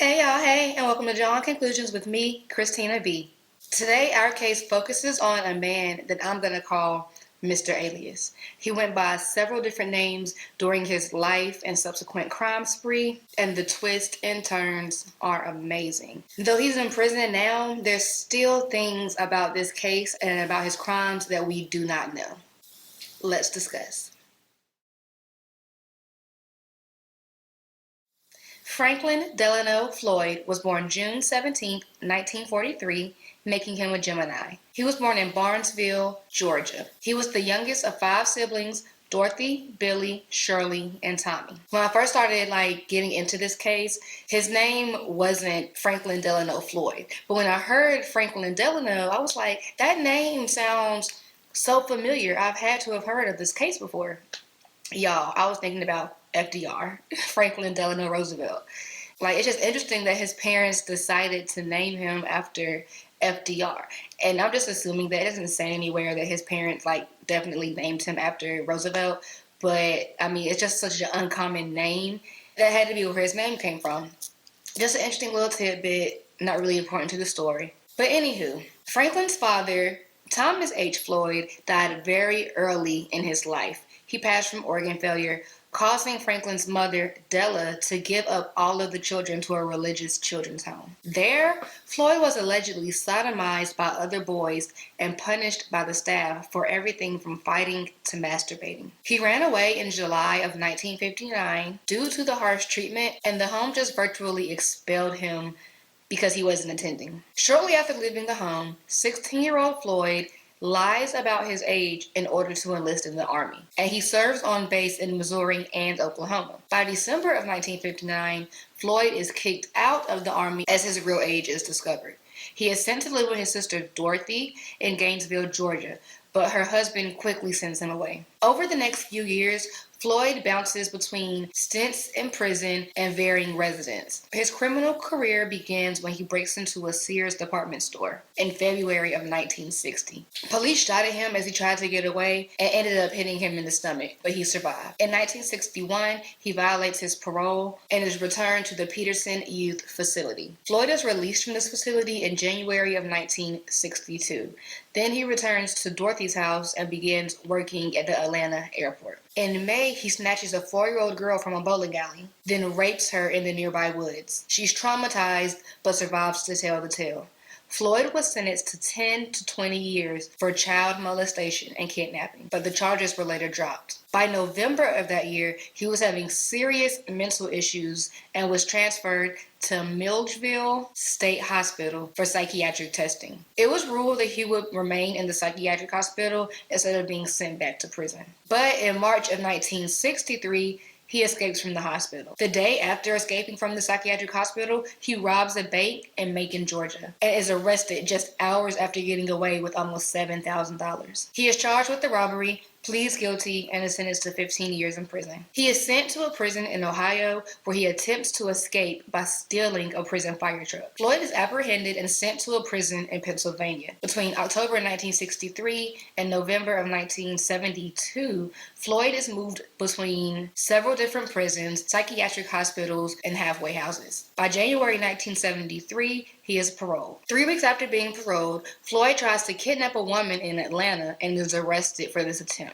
Hey y'all, hey, and welcome to John Conclusions with me, Christina B. Today our case focuses on a man that I'm going to call Mr. Alias. He went by several different names during his life and subsequent crime spree, and the twists and turns are amazing. Though he's in prison now, there's still things about this case and about his crimes that we do not know. Let's discuss. Franklin Delano Floyd was born June 17, 1943, making him a Gemini. He was born in Barnesville, Georgia. He was the youngest of 5 siblings: Dorothy, Billy, Shirley, and Tommy. When I first started getting into this case, his name wasn't Franklin Delano Floyd. But when I heard Franklin Delano, I was like, that name sounds so familiar. I've had to have heard of this case before. Y'all, I was thinking about FDR, Franklin Delano Roosevelt. It's just interesting that his parents decided to name him after FDR. And I'm just assuming that it doesn't say anywhere that his parents, definitely named him after Roosevelt. But, I mean, it's just such an uncommon name. That had to be where his name came from. Just an interesting little tidbit, not really important to the story. But anywho, Franklin's father, Thomas H. Floyd, died very early in his life. He passed from organ failure, causing Franklin's mother, Della, to give up all of the children to a religious children's home. There, Floyd was allegedly sodomized by other boys and punished by the staff for everything from fighting to masturbating. He ran away in July of 1959 due to the harsh treatment, and the home just virtually expelled him because he wasn't attending. Shortly after leaving the home, 16-year-old Floyd lies about his age in order to enlist in the Army, and he serves on base in Missouri and Oklahoma. By December of 1959, Floyd is kicked out of the Army as his real age is discovered. He is sent to live with his sister Dorothy in Gainesville, Georgia, but her husband quickly sends him away. Over the next few years, Floyd bounces between stints in prison and varying residence. His criminal career begins when he breaks into a Sears department store in February of 1960. Police shot at him as he tried to get away and ended up hitting him in the stomach, but he survived. In 1961, he violates his parole and is returned to the Peterson Youth Facility. Floyd is released from this facility in January of 1962. Then he returns to Dorothy's house and begins working at the Atlanta airport. In May, he snatches a 4-year-old girl from a bowling alley, then rapes her in the nearby woods. She's traumatized, but survives to tell the tale. Floyd was sentenced to 10 to 20 years for child molestation and kidnapping, but the charges were later dropped. By November of that year, he was having serious mental issues and was transferred to Milledgeville State Hospital for psychiatric testing. It was ruled that he would remain in the psychiatric hospital instead of being sent back to prison. But in March of 1963, he escapes from the hospital. The day after escaping from the psychiatric hospital, he robs a bank in Macon, Georgia, and is arrested just hours after getting away with almost $7,000. He is charged with the robbery, pleads guilty, and is sentenced to 15 years in prison. He is sent to a prison in Ohio where he attempts to escape by stealing a prison fire truck. Floyd is apprehended and sent to a prison in Pennsylvania. Between October 1963 and November of 1972, Floyd is moved between several different prisons, psychiatric hospitals, and halfway houses. By January 1973, he is paroled. 3 weeks after being paroled, Floyd tries to kidnap a woman in Atlanta and is arrested for this attempt.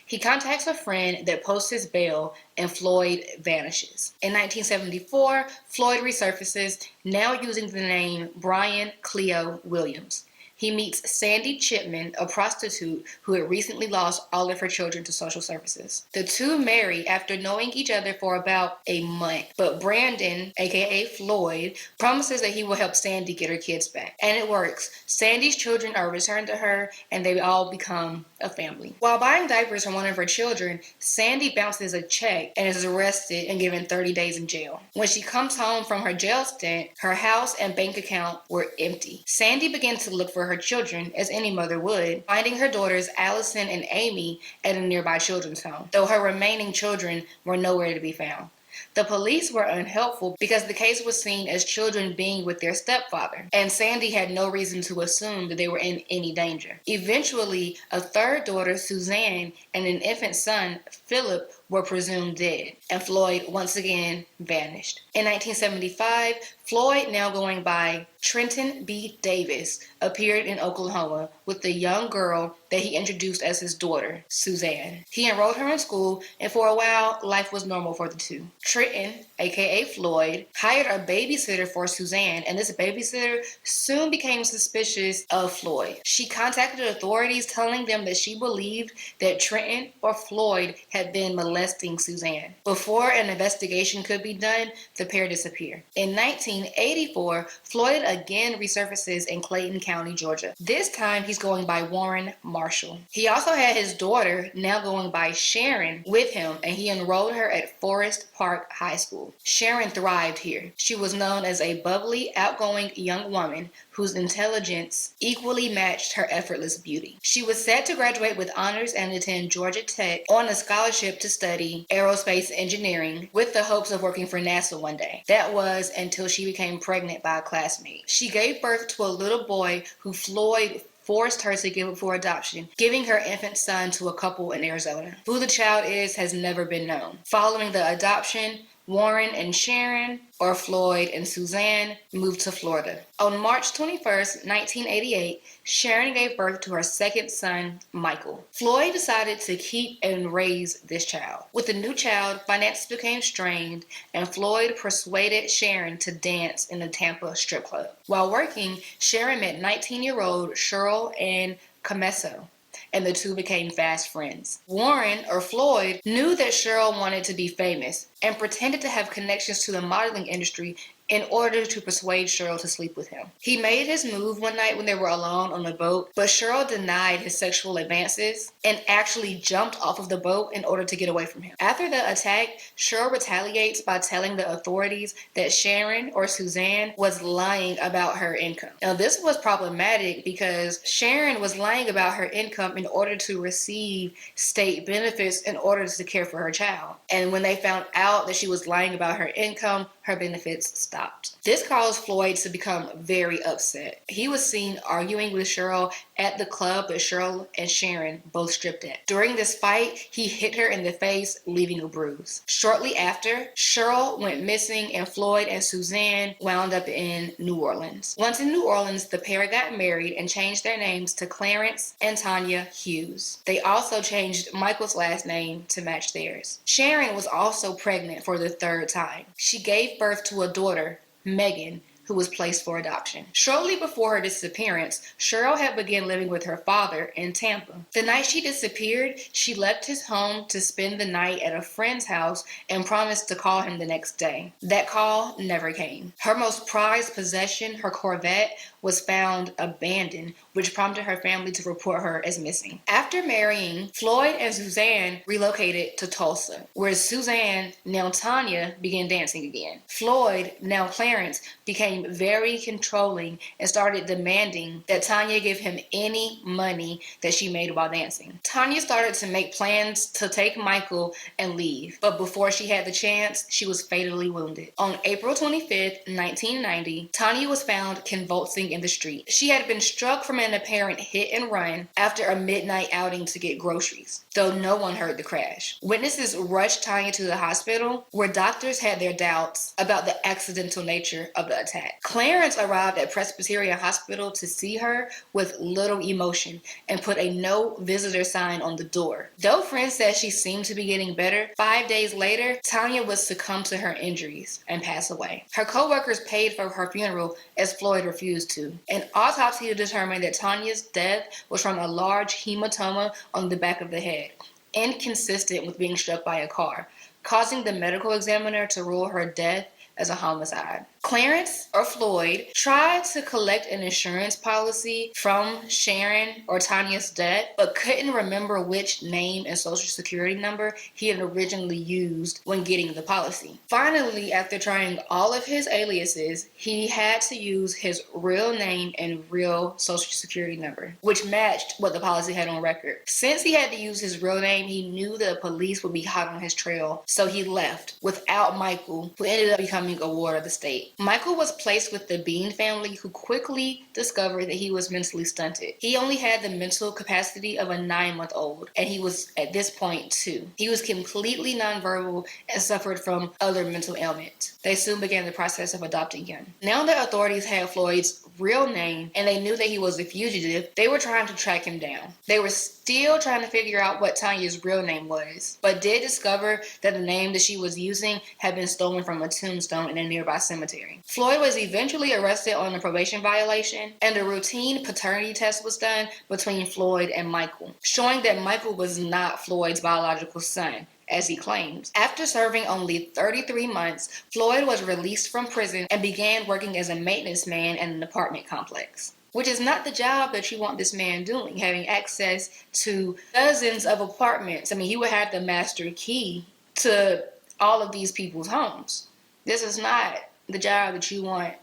He contacts a friend that posts his bail, and Floyd vanishes. In 1974, Floyd resurfaces, now using the name Brian Cleo Williams. He meets Sandy Chipman, a prostitute who had recently lost all of her children to social services. The two marry after knowing each other for about a month, but Brandon, aka Floyd, promises that he will help Sandy get her kids back. And it works. Sandy's children are returned to her, and they all become a family. While buying diapers for one of her children, Sandy bounces a check and is arrested and given 30 days in jail. When she comes home from her jail stint, her house and bank account were empty. Sandy begins to look for her children, as any mother would, finding her daughters Allison and Amy at a nearby children's home, though her remaining children were nowhere to be found. The police were unhelpful because the case was seen as children being with their stepfather, and Sandy had no reason to assume that they were in any danger. Eventually, a third daughter, Suzanne, and an infant son, Philip, were presumed dead, and Floyd once again vanished. In 1975, Floyd, now going by Trenton B. Davis, appeared in Oklahoma with the young girl that he introduced as his daughter, Suzanne. He enrolled her in school, and for a while, life was normal for the two. Trenton, aka Floyd, hired a babysitter for Suzanne, and this babysitter soon became suspicious of Floyd. She contacted authorities, telling them that she believed that Trenton or Floyd had been molesting Suzanne. Before an investigation could be done, the pair disappeared. In 1984, Floyd again resurfaces in Clayton County, Georgia. This time, he's going by Warren Marshall. He also had his daughter, now going by Sharon, with him, and he enrolled her at Forest Park High School. Sharon thrived here. She was known as a bubbly, outgoing young woman whose intelligence equally matched her effortless beauty. She was set to graduate with honors and attend Georgia Tech on a scholarship to study aerospace engineering with the hopes of working for NASA one day. That was until she became pregnant by a classmate. She gave birth to a little boy who Floyd forced her to give up for adoption, giving her infant son to a couple in Arizona. Who the child is has never been known. Following the adoption, Warren and Sharon, or Floyd and Suzanne, moved to Florida. On March 21st, 1988, Sharon gave birth to her second son, Michael. Floyd decided to keep and raise this child. With the new child, finances became strained, and Floyd persuaded Sharon to dance in the Tampa strip club. While working, Sharon met 19-year-old Cheryl Ann Camesso, and the two became fast friends. Warren, or Floyd, knew that Cheryl wanted to be famous and pretended to have connections to the modeling industry in order to persuade Cheryl to sleep with him. He made his move one night when they were alone on the boat, but Cheryl denied his sexual advances and actually jumped off of the boat in order to get away from him. After the attack, Cheryl retaliates by telling the authorities that Sharon, or Suzanne, was lying about her income. Now, this was problematic because Sharon was lying about her income in order to receive state benefits in order to care for her child. And when they found out that she was lying about her income, her benefits stopped. This caused Floyd to become very upset. He was seen arguing with Cheryl at the club that Cheryl and Sharon both stripped at. During this fight, he hit her in the face, leaving a bruise. Shortly after, Cheryl went missing, and Floyd and Suzanne wound up in New Orleans. Once in New Orleans, the pair got married and changed their names to Clarence and Tanya Hughes. They also changed Michael's last name to match theirs. Sharon was also pregnant for the third time. She gave birth to a daughter, Megan, who was placed for adoption. Shortly before her disappearance, Cheryl had begun living with her father in Tampa. The night she disappeared, she left his home to spend the night at a friend's house and promised to call him the next day. That call never came. Her most prized possession, her Corvette, was found abandoned, which prompted her family to report her as missing. After marrying, Floyd and Suzanne relocated to Tulsa, where Suzanne, now Tanya, began dancing again. Floyd, now Clarence, became very controlling and started demanding that Tanya give him any money that she made while dancing. Tanya started to make plans to take Michael and leave, but before she had the chance, she was fatally wounded. On April 25th, 1990, Tanya was found convulsing in the street. She had been struck from an apparent hit and run after a midnight outing to get groceries, though no one heard the crash. Witnesses rushed Tanya to the hospital, where doctors had their doubts about the accidental nature of the attack. Clarence arrived at Presbyterian Hospital to see her with little emotion and put a no visitor sign on the door. Though friends said she seemed to be getting better, 5 days later, Tanya would succumb to her injuries and pass away. Her co-workers paid for her funeral as Floyd refused to. An autopsy determined that Tanya's death was from a large hematoma on the back of the head, inconsistent with being struck by a car, causing the medical examiner to rule her death as a homicide. Clarence, or Floyd, tried to collect an insurance policy from Sharon or Tanya's death, but couldn't remember which name and social security number he had originally used when getting the policy. Finally, after trying all of his aliases, he had to use his real name and real social security number, which matched what the policy had on record. Since he had to use his real name, he knew the police would be hot on his trail, so he left without Michael, who ended up becoming becoming a ward of the state. Michael was placed with the Bean family, who quickly discovered that he was mentally stunted. He only had the mental capacity of a 9-month-old, and he was at this point 2. He was completely nonverbal and suffered from other mental ailments. They soon began the process of adopting him. Now that authorities had Floyd's real name and they knew that he was a fugitive, they were trying to track him down. They were still trying to figure out what Tanya's real name was, but did discover that the name that she was using had been stolen from a tombstone in a nearby cemetery. Floyd was eventually arrested on a probation violation, and a routine paternity test was done between Floyd and Michael, showing that Michael was not Floyd's biological son, as he claims. After serving only 33 months, Floyd was released from prison and began working as a maintenance man in an apartment complex, which is not the job that you want this man doing, having access to dozens of apartments. I mean, he would have the master key to all of these people's homes. This is not the job that you want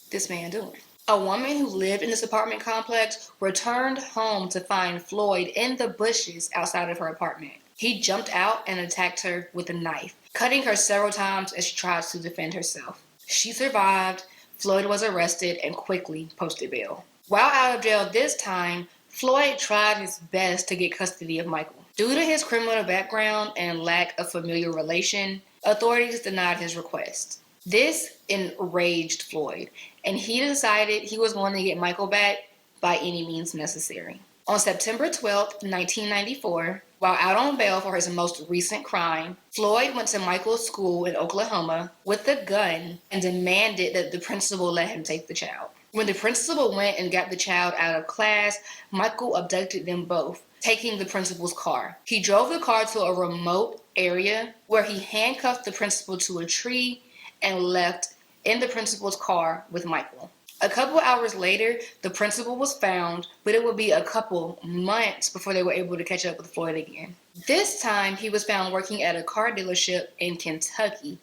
this man doing. A woman who lived in this apartment complex returned home to find Floyd in the bushes outside of her apartment. He jumped out and attacked her with a knife, cutting her several times as she tried to defend herself. She survived. Floyd was arrested and quickly posted bail. While out of jail this time, Floyd tried his best to get custody of Michael. Due to his criminal background and lack of familiar relation, authorities denied his request. This enraged Floyd, and he decided he was going to get Michael back by any means necessary. On September 12, 1994, while out on bail for his most recent crime, Floyd went to Michael's school in Oklahoma with a gun and demanded that the principal let him take the child. When the principal went and got the child out of class, Michael abducted them both, taking the principal's car. He drove the car to a remote area where he handcuffed the principal to a tree and left in the principal's car with Michael. A couple hours later, the principal was found, but it would be a couple months before they were able to catch up with Floyd again. This time, he was found working at a car dealership in Kentucky,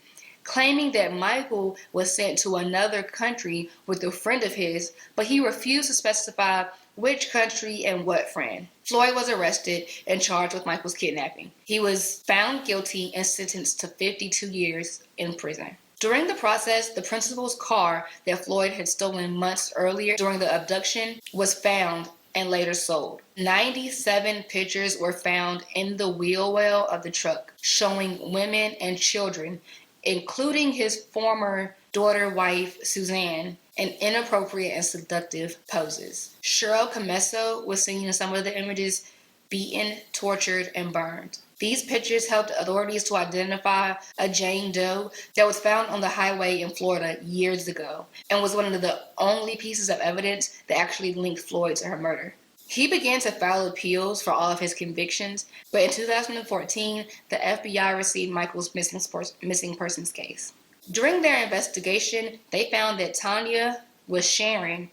claiming that Michael was sent to another country with a friend of his, but he refused to specify which country and what friend. Floyd was arrested and charged with Michael's kidnapping. He was found guilty and sentenced to 52 years in prison. During the process, the principal's car that Floyd had stolen months earlier during the abduction was found and later sold. 97 pictures were found in the wheel well of the truck showing women and children, including his former daughter-wife, Suzanne, in inappropriate and seductive poses. Cheryl Camesso was seen in some of the images, beaten, tortured, and burned. These pictures helped authorities to identify a Jane Doe that was found on the highway in Florida years ago and was one of the only pieces of evidence that actually linked Floyd to her murder. He began to file appeals for all of his convictions, but in 2014, the FBI received Michael's missing persons case. During their investigation, they found that Tanya was Sharon,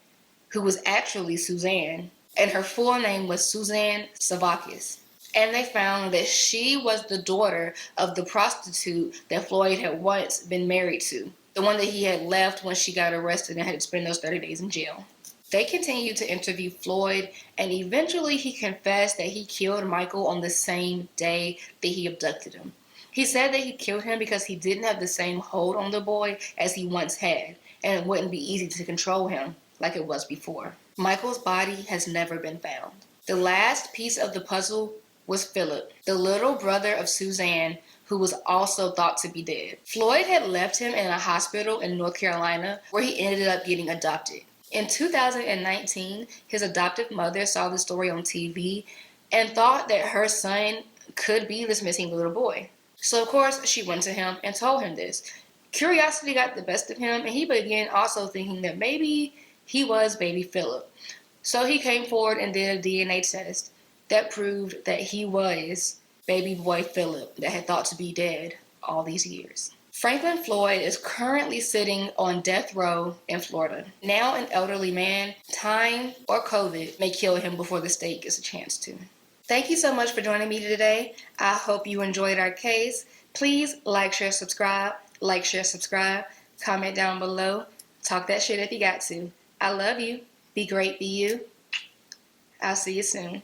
who was actually Suzanne, and her full name was Suzanne Savakis. And they found that she was the daughter of the prostitute that Floyd had once been married to, the one that he had left when she got arrested and had to spend those 30 days in jail. They continued to interview Floyd, and eventually he confessed that he killed Michael on the same day that he abducted him. He said that he killed him because he didn't have the same hold on the boy as he once had, and it wouldn't be easy to control him like it was before. Michael's body has never been found. The last piece of the puzzle was Philip, the little brother of Suzanne, who was also thought to be dead. Floyd had left him in a hospital in North Carolina where he ended up getting adopted. In 2019, his adoptive mother saw the story on TV and thought that her son could be this missing little boy. So of course, she went to him and told him this. Curiosity got the best of him, and he began also thinking that maybe he was baby Philip. So he came forward and did a DNA test that proved that he was baby boy Philip that had thought to be dead all these years. Franklin Floyd is currently sitting on death row in Florida. Now an elderly man, time or COVID may kill him before the state gets a chance to. Thank you so much for joining me today. I hope you enjoyed our case. Please like, share, subscribe. Like, share, subscribe. Comment down below. Talk that shit if you got to. I love you. Be great, be you. I'll see you soon.